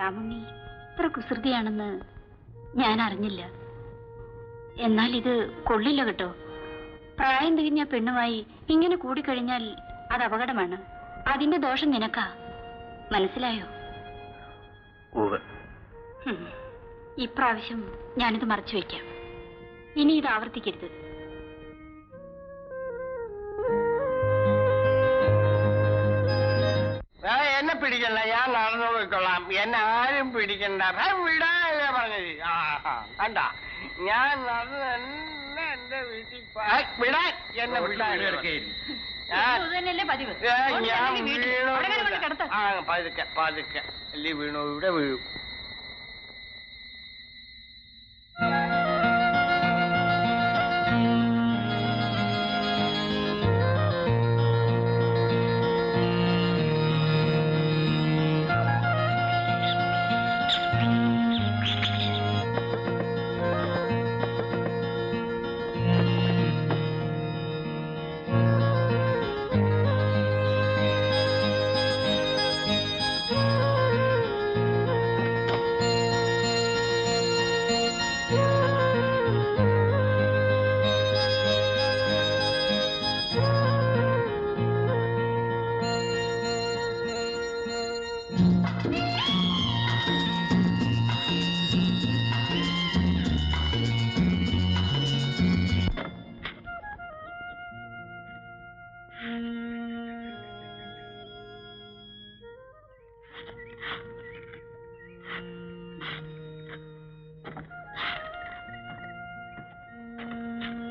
രാമുണ്ണി ഇത്ര കുസൃതിയാണെന്ന് ഞാൻ അറിഞ്ഞില്ല. എന്നാൽ ഇത് കൊള്ളില്ല കേട്ടോ. പ്രായം തികഞ്ഞ പെണ്ണുമായി ഇങ്ങനെ കൂടിക്കഴിഞ്ഞാൽ അത് അപകടമാണ്. അതിന്റെ ദോഷം നിനക്കാ. മനസ്സിലായോ? ഇപ്രാവശ്യം ഞാനിത് മറച്ചു വയ്ക്കാം. ഇനി ഇത് ആവർത്തിക്കരുത്. എന്നെ പിടിക്കണ്ട, ഞാൻ നടന്നു പോയിക്കൊള്ളാം. എന്നെ ആരും പിടിക്കണ്ട. വിടാനല്ലേ പറഞ്ഞത്? കണ്ട, ഞാൻ നടന്നു തന്നെ എന്റെ വീട്ടിൽ വിടാൻ. എന്നെ വിടാൻ പതുക്കെ പതുക്കെ അല്ലേ വീണു. ഇവിടെ വീഴും.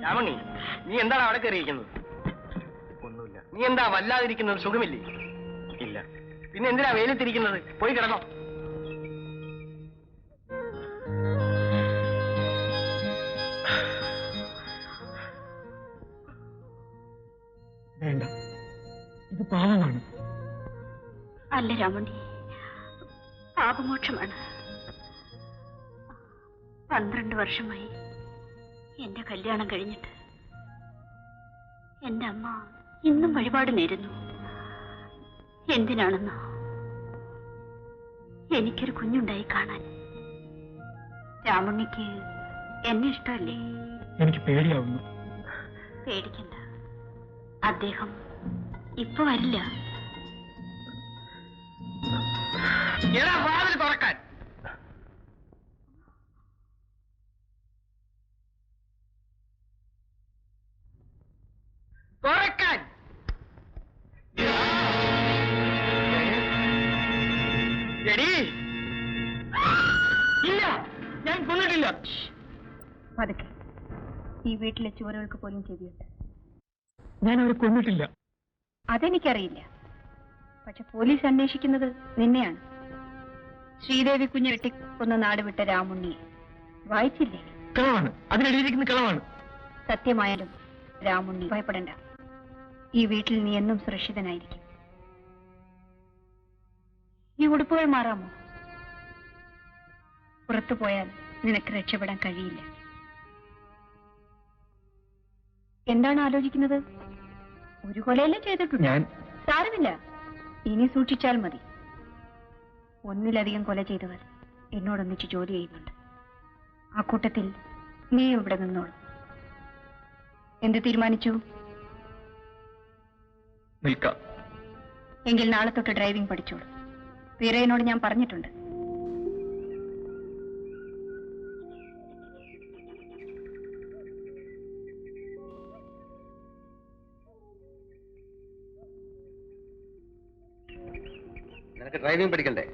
രാമണി, നീ എന്താണ് അവിടെ കയറിയിരിക്കുന്നത്? ഒന്നുമില്ല. നീ എന്താ വല്ലാതിരിക്കുന്നത്? സുഖമില്ലേ? ഇല്ല. പിന്നെ എന്തിനാ വെയിലത്തിരിക്കുന്നത്? പോയി കിടന്നോ. വേണ്ട, ഇത് പാപമാണ്. അല്ല രാമണി, പാപമോക്ഷമാണ്. 12 വർഷമായി എന്റെ കല്യാണം കഴിഞ്ഞിട്ട് എന്റെ അമ്മ ഇന്നും വഴിപാട് നേരുന്നു. എന്തിനാണെന്നോ? എനിക്കൊരു കുഞ്ഞുണ്ടായി കാണാൻ. രാമുണ്ണിക്ക് എന്നെ ഇഷ്ടമല്ലേ? എനിക്ക് പേടിയാവുന്നു. പേടിക്കണ്ട, അദ്ദേഹം ഇപ്പൊ വരില്ല. തുറക്കാൻ തുറക്കാൻ ഇല്ല, ഞാൻ കൊന്നിട്ടില്ല. പതുക്കെ. ഈ വീട്ടിലെ ചുവരുകൾക്ക് പോലും ചെവിയുണ്ട്. ഞാൻ അവരെ കൊന്നിട്ടില്ല. അതെനിക്കറിയില്ല. പക്ഷെ പോലീസ് അന്വേഷിക്കുന്നത് നിന്നെയാണ്. ശ്രീദേവി കുഞ്ഞ് വെട്ടിക്കൊന്ന നാട് വിട്ട രാമുണ്ണിയെ വായിച്ചില്ലേ? കളവാണ്, അതിനെഴുതിയിരിക്കുന്ന കളവാണ്. സത്യമായാലും രാമുണ്ണി ഭയപ്പെടണ്ട. ഈ വീട്ടിൽ നീ എന്നും സുരക്ഷിതനായിരിക്കും. ഈ ഉടുപ്പുകൾ മാറാമോ? പുറത്തു പോയാൽ നിനക്ക് രക്ഷപ്പെടാൻ കഴിയില്ല. എന്താണ് ആലോചിക്കുന്നത്? ഒരു കൊലയല്ലേ ചെയ്തിട്ടുണ്ട്. ഞാൻ സാരമില്ല, ഇനി സൂക്ഷിച്ചാൽ മതി. ഒന്നിലധികം കൊല ചെയ്തവർ എന്നോടൊന്നിച്ച് ജോലി ചെയ്യുന്നുണ്ട്. ആ കൂട്ടത്തിൽ നീ ഇവിടെ നിന്നോളൂ. എന്ത് തീരുമാനിച്ചു? നിൽക്കാം. എങ്കിൽ നാളെ തൊട്ട് ഡ്രൈവിംഗ് പഠിച്ചോളൂ. വീരയനോട് ഞാൻ പറഞ്ഞിട്ടുണ്ട്. നിനക്ക് ഡ്രൈവിംഗ് പഠിക്കണ്ടേ?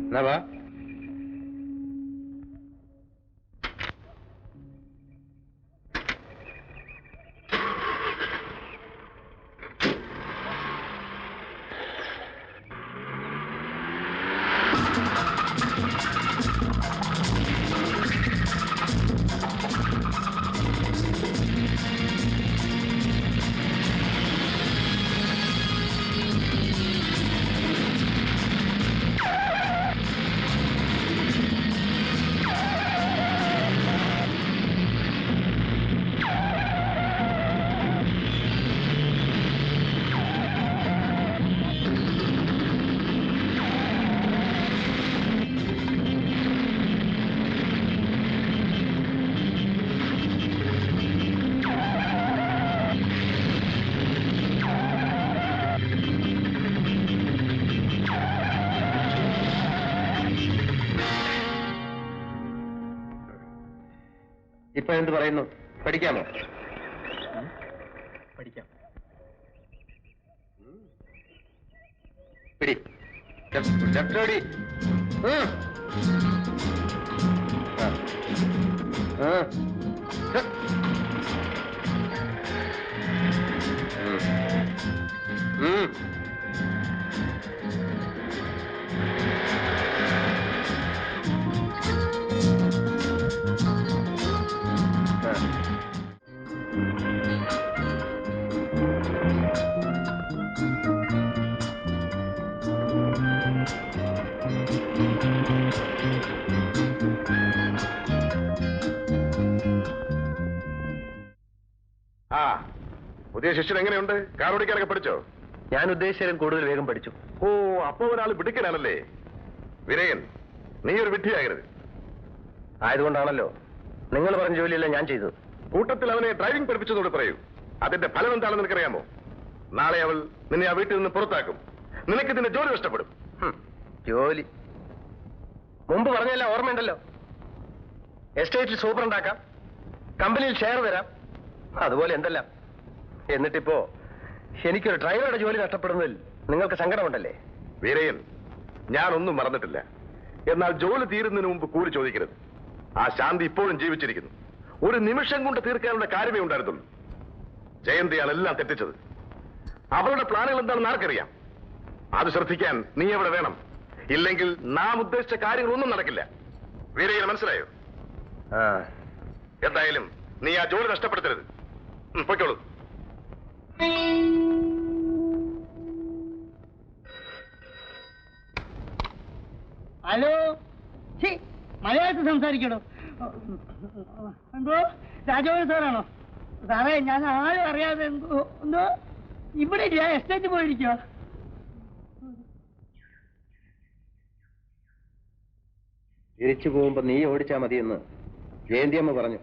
എന്നാ വാ. ഇപ്പൊ എന്ത് പറയുന്നു? പഠിക്കാമോ? പഠിക്കാം. പിടി. ലെഫ്റ്റ് ഓടി. പുതിയ ശിഷ്യൻ എങ്ങനെയുണ്ട്? കാർ ഓടിക്കാനൊക്കെ പഠിച്ചോ? ഞാൻ ഉദ്ദേശിച്ചാലും കൂടുതൽ വേഗം പഠിച്ചു. ഓ, അപ്പോ ഒരാൾ വിടുക്കനാണല്ലേ. വിരയൻ, നീ ഒരു വിഡ്ഢിയാകരുത്. ആയതുകൊണ്ടാണല്ലോ നിങ്ങൾ പറഞ്ഞ ജോലിയല്ല ഞാൻ ചെയ്തത്. കൂട്ടത്തിൽ അവനെ ഡ്രൈവിംഗ് പഠിപ്പിച്ചതോട് പറയൂ. അതിന്റെ ഫലം എന്താണെന്ന് നിനക്കറിയാമോ? നാളെ അവൾ നിന്നെ ആ വീട്ടിൽ നിന്ന് പുറത്താക്കും. നിനക്ക് ഇതിന്റെ ജോലി നഷ്ടപ്പെടും. ജോലി മുമ്പ് പറഞ്ഞല്ല, ഓർമ്മയുണ്ടല്ലോ. എസ്റ്റേറ്റിൽ സൂപ്പറുണ്ടാക്കാം, കമ്പനിയിൽ ഷെയർ തരാം, അതുപോലെ എന്തെല്ലാം. എന്നിട്ടിപ്പോ എനിക്കൊരു ഡ്രൈവറുടെ ജോലി നഷ്ടപ്പെടുന്നതിൽ നിങ്ങൾക്ക് സങ്കടമുണ്ടല്ലേ? വീരയൻ, ഞാനൊന്നും മറന്നിട്ടില്ല. എന്നാൽ ജോലി തീരുന്നതിന് മുമ്പ് കൂലി ചോദിക്കരുത്. ആ ശാന്തി ഇപ്പോഴും ജീവിച്ചിരിക്കുന്നു. ഒരു നിമിഷം കൊണ്ട് തീർക്കാനുള്ള കാര്യമേ ഉണ്ടായിരുന്നുള്ളൂ. ജയന്തിയാണ് എല്ലാം തെറ്റിച്ചത്. അവളുടെ പ്ലാനുകൾ എന്താണെന്ന് ആർക്കറിയാം? അത് ശ്രദ്ധിക്കാൻ നീ എവിടെ വേണം. ഇല്ലെങ്കിൽ നാം ഉദ്ദേശിച്ച കാര്യങ്ങളൊന്നും നടക്കില്ല. വീരയ്യന് മനസ്സിലായോ? എന്തായാലും നീ ആ ജോലി നഷ്ടപ്പെടുത്തരുത്. പൊയ്ക്കോളൂ. ഹലോ, മലയാളത്തിൽ സംസാരിക്കണോ? എന്തോ രാജോഹൻ സാറാണോ? സാറേ, ഞാൻ ആരും അറിയാതെ എന്തോ ഇവിടെ ഇല്ല, എസ്റ്റേറ്റ് പോയിരിക്കോ? തിരിച്ചു പോകുമ്പോ നീ ഓടിച്ചാ മതിയെന്ന് ജയന്തിയമ്മ പറഞ്ഞു.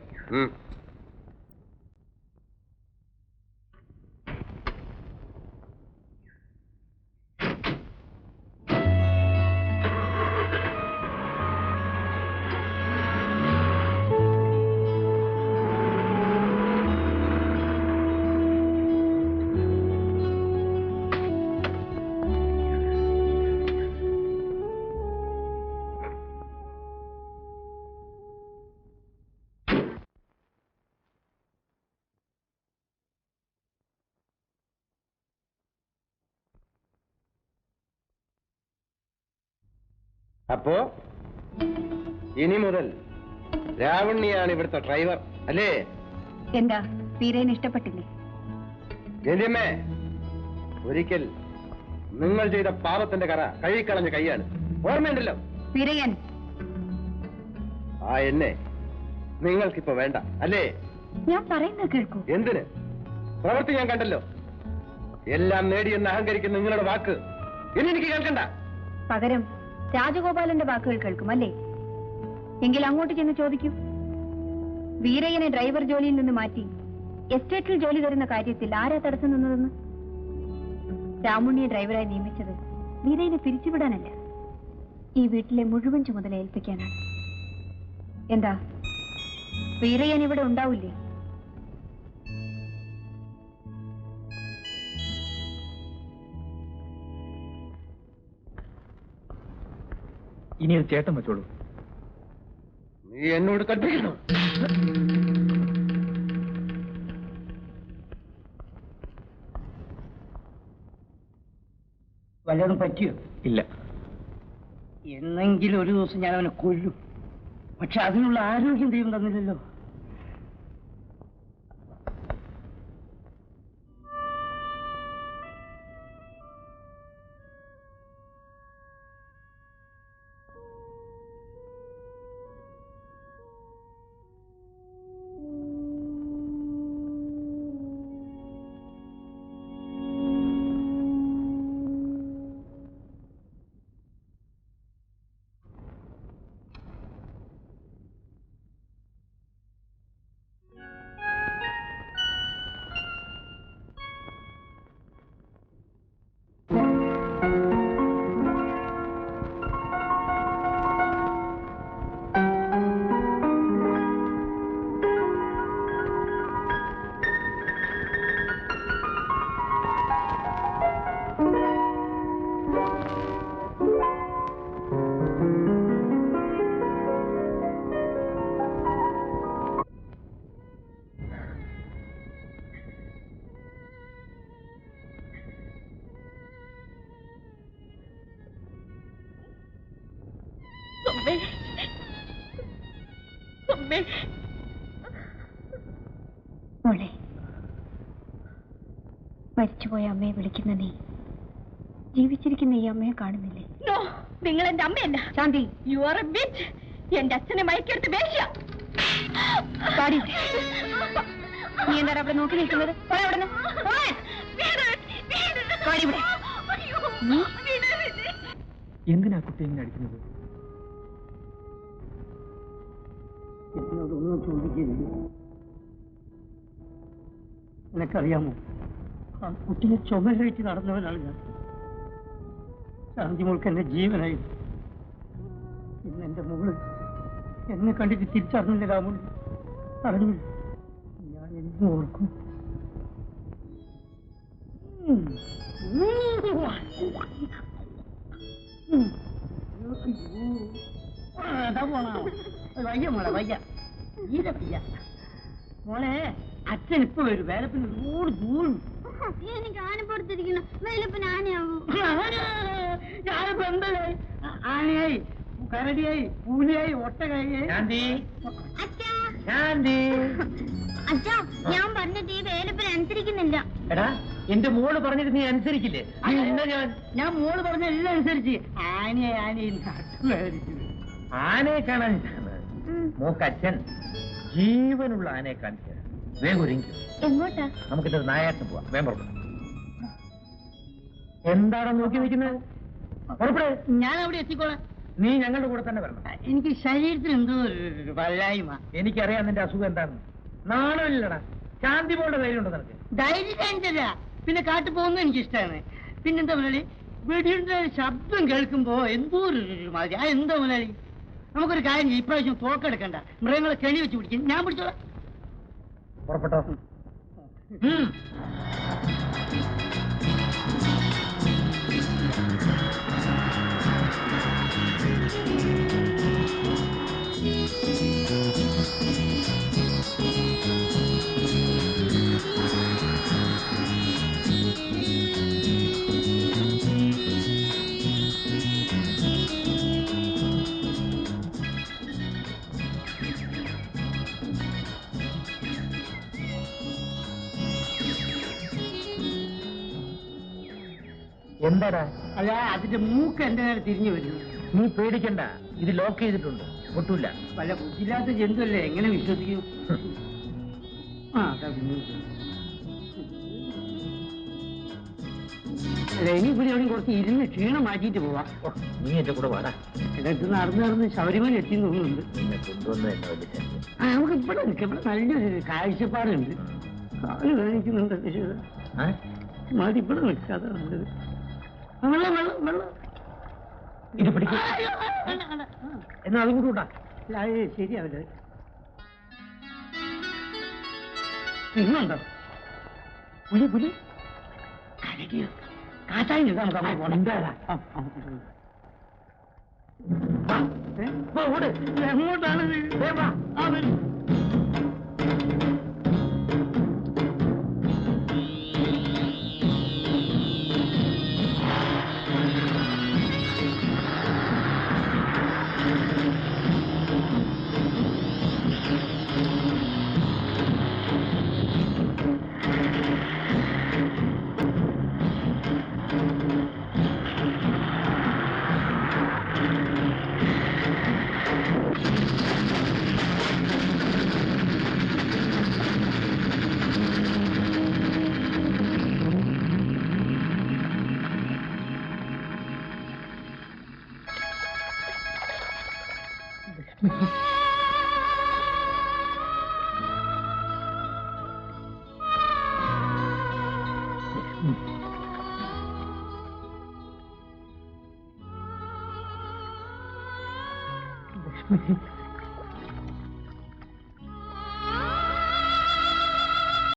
അപ്പോ ഇനി മുതൽ രാവണ്യാണ് ഇവിടുത്തെ ഡ്രൈവർ അല്ലേ? എന്താ, വീരേന് ഇഷ്ടപ്പെട്ടില്ലേ? ജയന്തിയമ്മേ, ഒരിക്കൽ നിങ്ങൾ ചെയ്ത പാപത്തിന്റെ കറ കഴുകിക്കളഞ്ഞ കൈയാണ്. ഓർമ്മയുണ്ടല്ലോ? വീരയൻ, ആ എന്നെ നിങ്ങൾക്കിപ്പോ വേണ്ട അല്ലേ? ഞാൻ പറയുന്നത് കേൾക്കൂ. എന്തിന്? പ്രവൃത്തി ഞാൻ കണ്ടല്ലോ. എല്ലാം നേടിയെന്ന് അഹങ്കരിക്കുന്ന നിങ്ങളുടെ വാക്ക് ഇനി എനിക്ക് കേൾക്കണ്ട. പകരം രാജഗോപാലന്റെ വാക്കുകൾ കേൾക്കും അല്ലേ? എങ്കിൽ അങ്ങോട്ട് ചെന്ന് ചോദിക്കൂ. വീരയ്യനെ ഡ്രൈവർ ജോലിയിൽ നിന്ന് മാറ്റി എസ്റ്റേറ്റിൽ ജോലി തരുന്ന കാര്യത്തിൽ ആരാ തടസ്സം നിന്നതെന്ന്? രാമുണ്ണിയെ ഡ്രൈവറായി നിയമിച്ചത് വീരയ്യനെ പിരിച്ചുവിടാനല്ല, ഈ വീട്ടിലെ മുഴുവൻ ചുമതല ഏൽപ്പിക്കാനാണ്. എന്താ, വീരയ്യൻ ഇവിടെ ഉണ്ടാവില്ലേ? ഇനി അത് ചേട്ടൻ വെച്ചോളൂ. നീ എന്നോട് കൽപ്പിക്കുന്നു. വല്ലതും പറ്റിയോ? ഇല്ല. എന്നെങ്കിലും ഒരു ദിവസം ഞാൻ അവനെ കൊല്ലും. പക്ഷെ അതിനുള്ള ആരോഗ്യം ദൈവം തന്നില്ലല്ലോ. അമ്മേ. മോളെ, മരിച്ചുപോയ അമ്മയെ വിളിക്കുന്ന നീ ജീവിച്ചിരിക്കുന്ന ഈ അമ്മയെ കാണുന്നില്ലേ? നോ, നിങ്ങൾ എന്റെ അമ്മയല്ല. ശാന്തി, യു ആർ എ ബിച്ച്. എന്റെ അച്ഛനെ മയക്കെടുത്ത് വേശ്യ. പാടി. നീ എന്താ അവിടെ നോക്കി നിൽക്കുന്നത്? എന്തിനാ കുട്ടി എങ്ങനെ അടിക്കുന്നത്? എന്നോടൊന്നും ചോദിക്കരുത്. നിനക്കറിയാമോ, ആ കുട്ടിയെ ചുമലിലേറ്റ് നടന്നവനാണ് ഞാൻ. ശാന്തി മോൾക്ക് എന്റെ ജീവനായി. ഇന്ന് എന്റെ മോള് എന്നെ കണ്ടിട്ട് തിരിച്ചറിഞ്ഞില്ല രാമുൽ. അറിഞ്ഞു. ഞാൻ എന്നും ഓർക്കും. വയ്യ മോളെ, വയ്യ, തീരെ വയ്യ മോളെ. അച്ഛൻ ഇപ്പൊ വരും. വേലപ്പിന് ഒരുപാട് ദൂരം. എനിക്ക് ആനപ്പെടുത്തിരിക്കുന്നു. വേലപ്പിന് ആനയാവും. ഞാനിപ്പോ എന്തായി? ആനയായി, കരടിയായി, പൂലിയായി, ഒട്ടകായി. അച്ഛാ, ഞാൻ പറഞ്ഞിട്ട് ഈ വേലപ്പിന് അനുസരിക്കുന്നില്ല. എടാ, എന്റെ മോള് പറഞ്ഞിട്ട് നീ അനുസരിക്കില്ലേ? ഞാൻ മോള് പറഞ്ഞ എല്ലാം അനുസരിച്ച്. ആനയെ ആനയെ കാണാൻ മോക്കച്ഛൻ ജീവനുള്ള ആനയെ കാണിച്ചു. വേഗം ഒരുങ്ങിക്കും. എങ്ങോട്ടാ? നമുക്കിത് നായാട്ട് പോവാം. വേഗം പുറപ്പെടും. എന്താണ് നോക്കി നിൽക്കുന്നത്? പുറപ്പെട്. ഞാൻ അവിടെ എത്തിക്കോളാം. നീ ഞങ്ങളുടെ കൂടെ തന്നെ വരണം. എനിക്ക് ശരീരത്തിന് എന്തോ ഒരു വല്ലായ്മ. എനിക്കറിയാം നിന്റെ അസുഖം എന്താണെന്ന്. നാണമില്ലടാ. ശാന്തി പോലുള്ള ധൈര്യമുണ്ടോ നിനക്ക്? ധൈര്യം കാണിച്ചില്ല. പിന്നെ കാട്ടു പോകുന്നത് എനിക്കിഷ്ടമാണ്. പിന്നെന്താ മുതലാളി, വെടിയുടെ ശബ്ദം കേൾക്കുമ്പോ എന്തോ ഒരു മാതിരി. ആ എന്താ മുതലാളി, നമുക്കൊരു കാര്യം ചെയ്യും. ഇപ്രാവശ്യം തോക്കെടുക്കണ്ട, മൃഗങ്ങളെ കെണി വെച്ച് പിടിക്കും. ഞാൻ പിടിച്ചോളാം. പുറപ്പെട്ടോ. എന്താടാ? അല്ല, അതിന്റെ മൂക്ക് എന്റെ നേരെ തിരിഞ്ഞു വരുന്നു. നീ പേടിക്കണ്ട, ഇത് ലോക്ക് ചെയ്തിട്ടുണ്ട്, ഒട്ടുമില്ല. വല്ല ബുദ്ധിയില്ലാത്ത ജന്തുവല്ലേ, എങ്ങനെ വിശ്വസിക്കും? ഇനി ഇവിടെ എവിടെയും കുറച്ച് ഇരുന്ന് ക്ഷീണം മാറ്റിയിട്ട് പോവാം. നീ എന്റെ കൂടെ വാടാ. ഇത് നടന്ന് ശബരിമല എത്തി തോന്നുന്നുണ്ട്. നിന്നെ കൊണ്ടുവന്ന് എന്നെ വലിയ ശല്യം. നമുക്ക് ഇവിടെ നിൽക്കാം. ഇവിടെ നല്ലൊരു കാഴ്ചപ്പാടുണ്ട്. കാല് കാണിക്കുന്നുണ്ട്. മതി, ഇവിടെ നിൽക്കാതെ നല്ലത്. വെള്ളം വെള്ളം വെള്ളം ഇത് പിടിക്കും. എന്നാ അതും കൂടെ കൂട്ടാ. ശരിയാവില്ല. ഇന്നുണ്ടോ പുലി? പുലി കരടിയോ കാറ്റായി നമുക്ക് അവിടെ പോണം. എങ്ങോട്ടാണ്? ലക്ഷ്മി